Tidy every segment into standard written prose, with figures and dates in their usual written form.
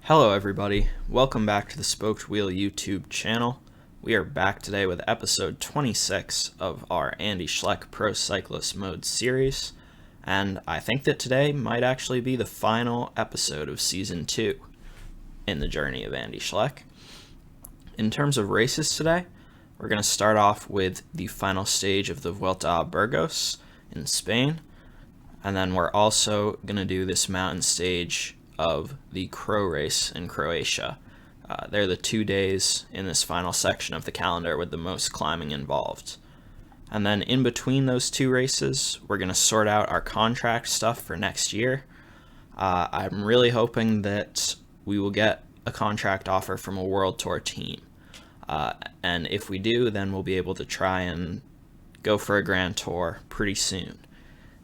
Hello everybody, welcome back to the Spoked Wheel YouTube channel. We are back today with episode 26 of our Andy Schleck Pro Cyclist Mode series, and I think that today might actually be the final episode of Season 2 in the journey of Andy Schleck. In terms of races today, we're going to start off with the final stage of the Vuelta a Burgos in Spain, and then we're also going to do this mountain stage of the Crow race in Croatia. They're the 2 days in this final section of the calendar with the most climbing involved. And then in between those two races, we're going to sort out our contract stuff for next year. I'm really hoping that we will get a contract offer from a WorldTour team. And if we do, then we'll be able to try and go for a Grand Tour pretty soon.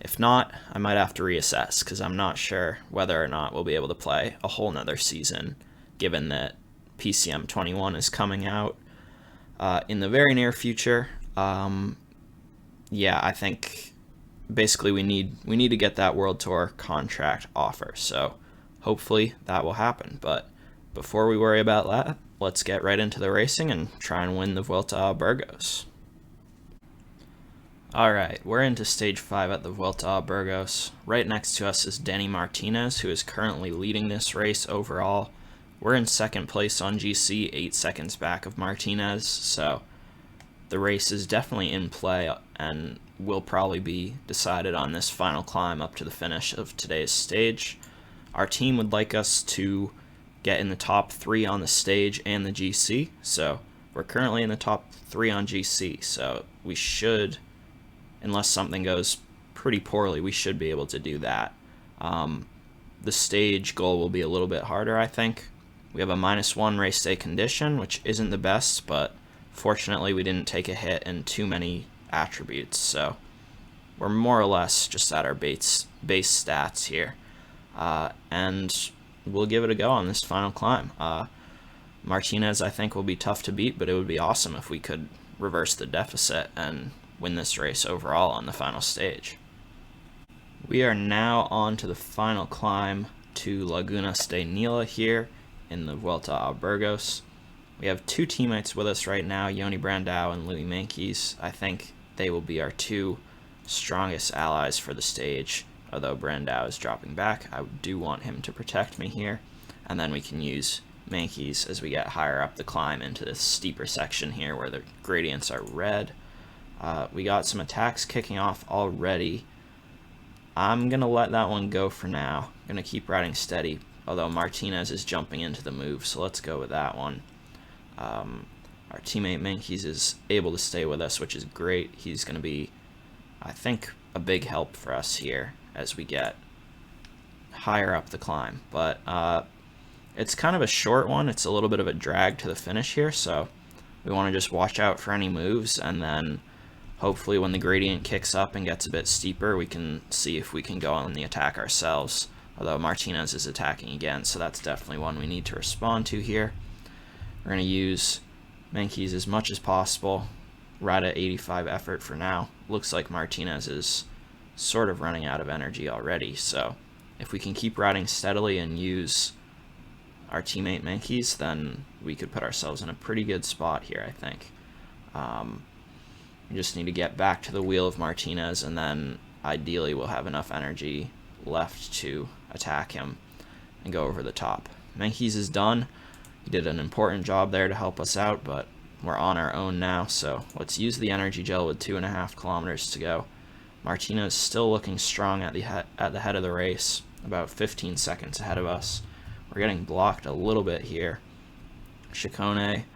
If not, I might have to reassess because I'm not sure whether or not we'll be able to play a whole nother season, given that PCM 21 is coming out in the very near future. I think basically we need to get that World Tour contract offer, so hopefully that will happen. But before we worry about that, let's get right into the racing and try and win the Vuelta a Burgos. Alright, we're into stage 5 at the Vuelta a Burgos. Right next to us is Dani Martinez, who is currently leading this race overall. We're in second place on GC, 8 seconds back of Martinez, so the race is definitely in play and will probably be decided on this final climb up to the finish of today's stage. Our team would like us to get in the top 3 on the stage and the GC, so we're currently in the top 3 on GC, so we should, unless something goes pretty poorly, we should be able to do that. The stage goal will be a little bit harder, I think. We have a -1 race day condition, which isn't the best, but fortunately we didn't take a hit in too many attributes, so we're more or less just at our base stats here. And we'll give it a go on this final climb. Martinez, I think, will be tough to beat, but it would be awesome if we could reverse the deficit and win this race overall on the final stage. We are now on to the final climb to Lagunas de Nila here in the Vuelta a Burgos. We have 2 teammates with us right now, Yoni Brandao and Louis Meintjes. I think they will be our 2 strongest allies for the stage, although Brandao is dropping back. I do want him to protect me here, and then we can use Meintjes as we get higher up the climb into this steeper section here where the gradients are red. We got some attacks kicking off already. I'm going to let that one go for now. I'm going to keep riding steady, although Martinez is jumping into the move, so let's go with that one. Our teammate Meintjes is able to stay with us, which is great. He's going to be, I think, a big help for us here as we get higher up the climb. But it's kind of a short one. It's a little bit of a drag to the finish here, so we want to just watch out for any moves, and then hopefully when the gradient kicks up and gets a bit steeper, we can see if we can go on the attack ourselves. Although Martinez is attacking again, so that's definitely one we need to respond to here. We're going to use Meintjes as much as possible, ride at 85 effort for now. Looks like Martinez is sort of running out of energy already, so if we can keep riding steadily and use our teammate Meintjes, then we could put ourselves in a pretty good spot here, I think. We just need to get back to the wheel of Martinez, and then ideally we'll have enough energy left to attack him and go over the top. Meintjes is done. He did an important job there to help us out, but we're on our own now, so let's use the energy gel with 2.5 kilometers to go. Martinez still looking strong at the head of the race, about 15 seconds ahead of us. We're getting blocked a little bit here. Chicone,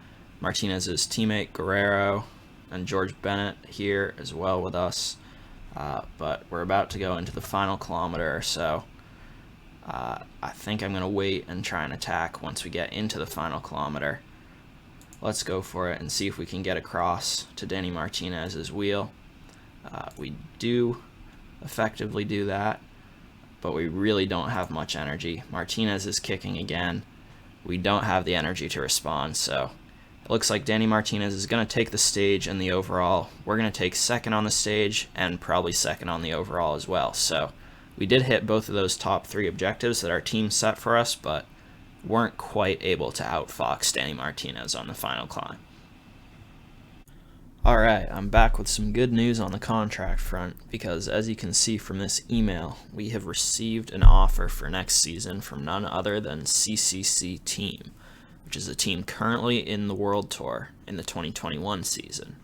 Martinez's teammate Guerrero, and George Bennett here as well with us. But we're about to go into the final kilometer or so. I think I'm going to wait and try and attack once we get into the final kilometer. Let's go for it and see if we can get across to Dani Martinez's wheel. We do effectively do that, but we really don't have much energy. Martinez is kicking again. We don't have the energy to respond, so it looks like Dani Martinez is going to take the stage in the overall. We're going to take second on the stage and probably second on the overall as well. So we did hit both of those top 3 objectives that our team set for us, but weren't quite able to outfox Danny Martinez on the final climb. Alright, I'm back with some good news on the contract front, because as you can see from this email, we have received an offer for next season from none other than CCC Team, which is a team currently in the World Tour in the 2021 season.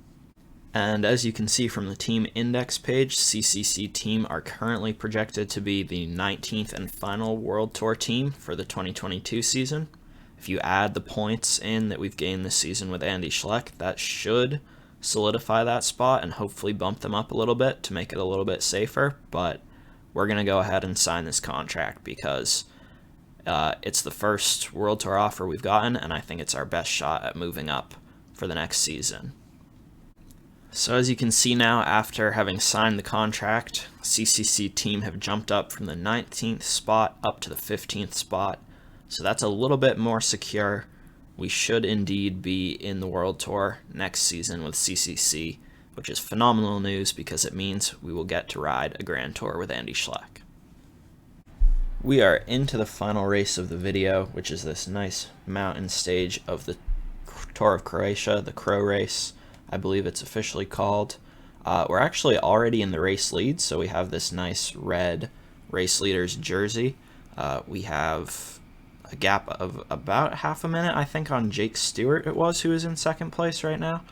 And as you can see from the team index page, CCC Team are currently projected to be the 19th and final World Tour team for the 2022 season. If you add the points in that we've gained this season with Andy Schleck, that should solidify that spot and hopefully bump them up a little bit to make it a little bit safer. But we're going to go ahead and sign this contract because it's the first World Tour offer we've gotten, and I think it's our best shot at moving up for the next season. So as you can see now, after having signed the contract, CCC Team have jumped up from the 19th spot up to the 15th spot. So that's a little bit more secure. We should indeed be in the World Tour next season with CCC, which is phenomenal news because it means we will get to ride a Grand Tour with Andy Schleck. We are into the final race of the video, which is this nice mountain stage of the Tour of Croatia, the Crow race, I believe it's officially called. We're actually already in the race lead, so we have this nice red race leader's jersey. We have a gap of about half a minute, I think, on Jake Stewart it was, who is in second place right now.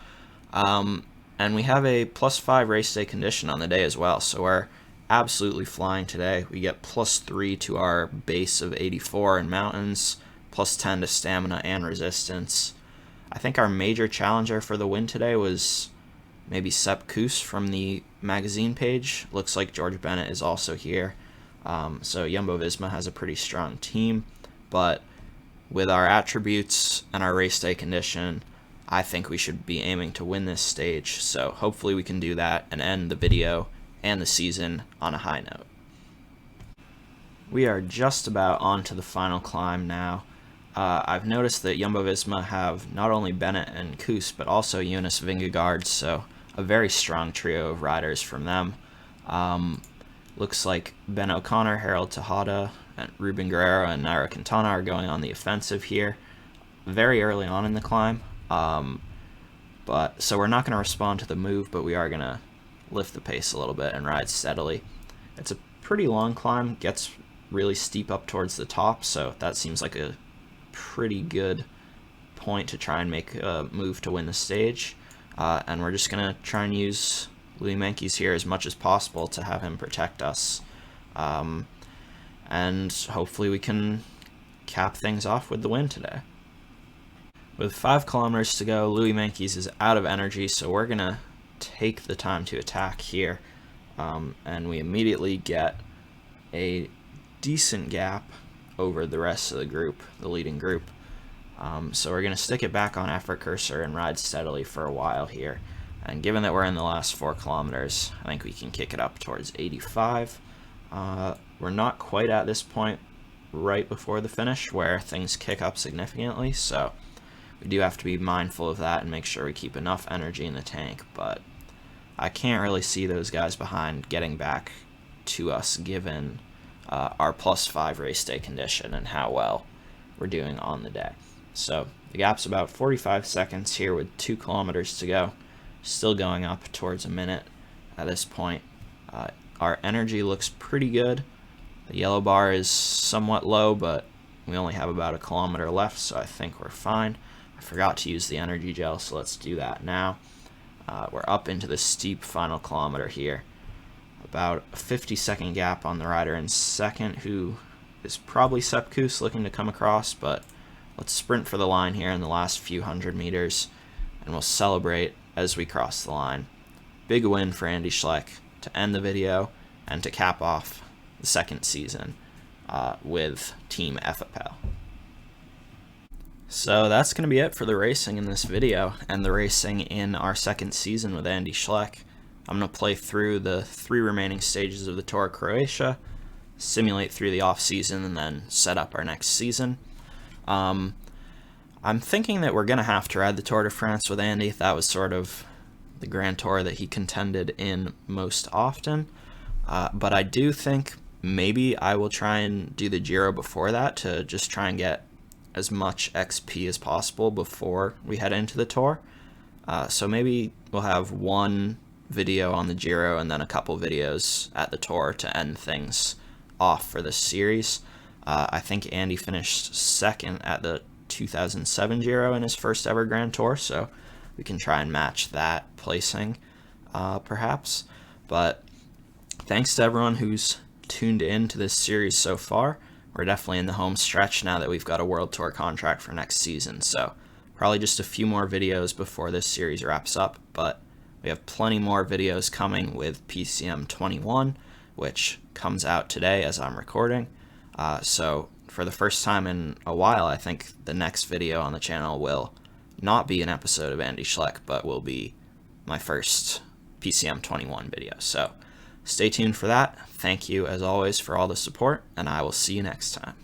And we have a +5 race day condition on the day as well, so we're absolutely flying today. We get +3 to our base of 84 in mountains, +10 to stamina and resistance. I think our major challenger for the win today was maybe Sepp Kuss from the magazine page. Looks like George Bennett is also here. So Jumbo-Visma has a pretty strong team, but with our attributes and our race day condition, I think we should be aiming to win this stage. So hopefully we can do that and end the video and the season on a high note. We are just about on to the final climb now. I've noticed that Jumbo-Visma have not only Bennett and Kuss, but also Jonas Vingegaard, so a very strong trio of riders from them. Looks like Ben O'Connor, Harold Tejada, and Ruben Guerrero and Nairo Quintana are going on the offensive here very early on in the climb. So we're not going to respond to the move, but we are going to lift the pace a little bit and ride steadily. It's a pretty long climb, gets really steep up towards the top, so that seems like a pretty good point to try and make a move to win the stage. And we're just going to try and use Louis Meintjes here as much as possible to have him protect us. And hopefully we can cap things off with the win today. With 5 kilometers to go, Louis Meintjes is out of energy, so we're going to take the time to attack here. And we immediately get a decent gap over the rest of the group, the leading group. So we're going to stick it back on effort cursor and ride steadily for a while here. And given that we're in the last 4 kilometers, I think we can kick it up towards 85. We're not quite at this point right before the finish where things kick up significantly, so we do have to be mindful of that and make sure we keep enough energy in the tank, but I can't really see those guys behind getting back to us given our +5 race day condition and how well we're doing on the day. So the gap's about 45 seconds here with 2 kilometers to go, still going up towards a minute at this point. Our energy looks pretty good. The yellow bar is somewhat low, but we only have about a kilometer left, so I think we're fine. I forgot to use the energy gel, so let's do that now. We're up into the steep final kilometer here. About a 50-second gap on the rider in second, who is probably Sepp Kuss looking to come across, but let's sprint for the line here in the last few hundred meters, and we'll celebrate as we cross the line. Big win for Andy Schleck to end the video and to cap off the second season with Team Efapel. So that's going to be it for the racing in this video and the racing in our second season with Andy Schleck. I'm going to play through the 3 remaining stages of the Tour of Croatia, simulate through the off season, and then set up our next season. I'm thinking that we're going to have to ride the Tour de France with Andy. That was sort of the Grand Tour that he contended in most often. But I do think maybe I will try and do the Giro before that to just try and get as much XP as possible before we head into the tour. So maybe we'll have one video on the Giro and then a couple videos at the tour to end things off for this series. I think Andy finished second at the 2007 Giro in his first ever Grand Tour, so we can try and match that placing, perhaps. But thanks to everyone who's tuned in to this series so far. We're definitely in the home stretch now that we've got a World Tour contract for next season, so probably just a few more videos before this series wraps up, but we have plenty more videos coming with PCM 21, which comes out today as I'm recording. So for the first time in a while, I think the next video on the channel will not be an episode of Andy Schleck, but will be my first PCM 21 video. So stay tuned for that. Thank you, as always, for all the support, and I will see you next time.